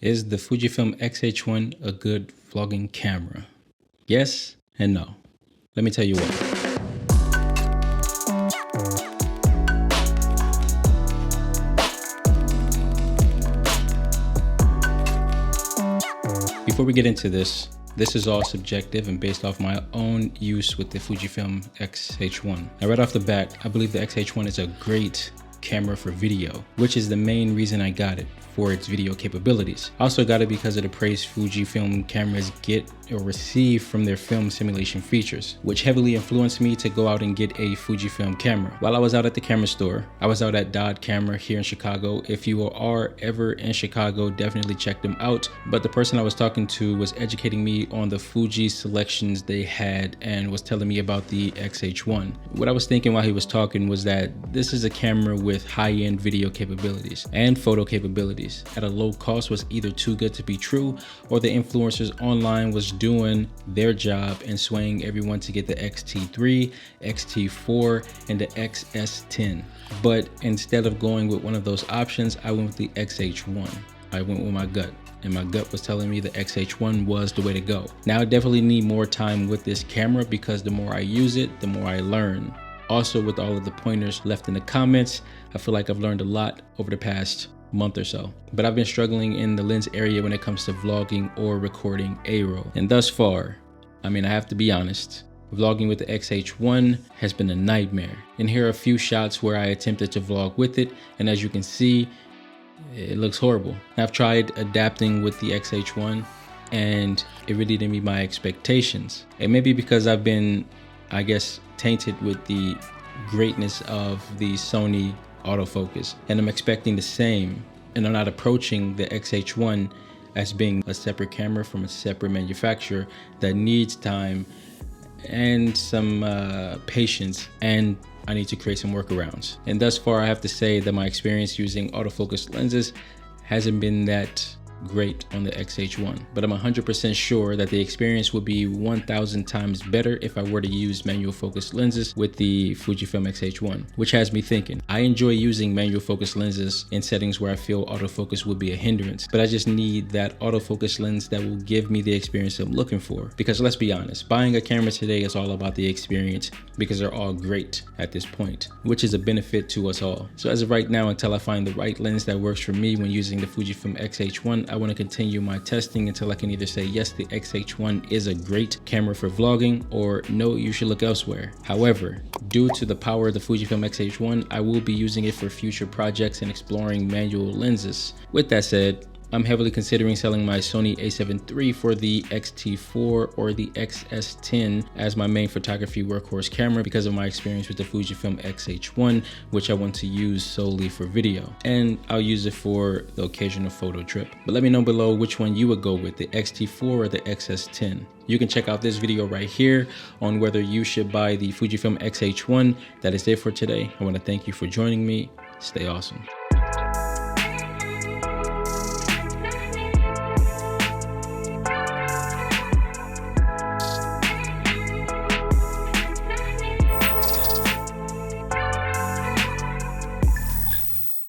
Is the FujiFilm X-H1 a good vlogging camera? Yes and no. Let me tell you why. Before we get into this is all subjective and based off my own use with the FujiFilm X-H1. Now right off the bat, I believe the X-H1 is a great camera for video, which is the main reason I got it, for its video capabilities. I also got it because of the praise Fujifilm cameras get or receive from their film simulation features, which heavily influenced me to go out and get a Fujifilm camera. While I was out at the camera store, I was out at Dodd Camera here in Chicago. If you are ever in Chicago, definitely check them out. But the person I was talking to was educating me on the Fuji selections they had and was telling me about the X-H1. What I was thinking while he was talking was that this is a camera with high-end video capabilities and photo capabilities at a low cost was either too good to be true, or the influencers online was doing their job and swaying everyone to get the XT3, XT4, and the XS10. But instead of going with one of those options, I went with the X-H1. I went with my gut, and my gut was telling me the X-H1 was the way to go. Now I definitely need more time with this camera because the more I use it, the more I learn. Also, with all of the pointers left in the comments, I feel like I've learned a lot over the past month or so. But I've been struggling in the lens area when it comes to vlogging or recording A-roll. And thus far, I have to be honest, vlogging with the X-H1 has been a nightmare. And here are a few shots where I attempted to vlog with it, and as you can see, it looks horrible. I've tried adapting with the X-H1 and it really didn't meet my expectations. It may be because I've been, I guess, tainted with the greatness of the Sony Autofocus, and I'm expecting the same, and I'm not approaching the X-H1 as being a separate camera from a separate manufacturer that needs time and some patience, and I need to create some workarounds. And thus far, I have to say that my experience using autofocus lenses hasn't been that great on the X-H1, but I'm 100% sure that the experience would be 1,000 times better if I were to use manual focus lenses with the Fujifilm X-H1, which has me thinking. I enjoy using manual focus lenses in settings where I feel autofocus would be a hindrance, but I just need that autofocus lens that will give me the experience I'm looking for. Because let's be honest, buying a camera today is all about the experience because they're all great at this point, which is a benefit to us all. So as of right now, until I find the right lens that works for me when using the Fujifilm X-H1, I want to continue my testing until I can either say yes, the X-H1 is a great camera for vlogging, or no, you should look elsewhere. However, due to the power of the Fujifilm X-H1, I will be using it for future projects and exploring manual lenses. With that said, I'm heavily considering selling my Sony a7 III for the XT4 or the XS10 as my main photography workhorse camera because of my experience with the Fujifilm X-H1, which I want to use solely for video. And I'll use it for the occasional photo trip. But let me know below which one you would go with, the XT4 or the XS10. You can check out this video right here on whether you should buy the Fujifilm X-H1. That is it for today. I want to thank you for joining me. Stay awesome.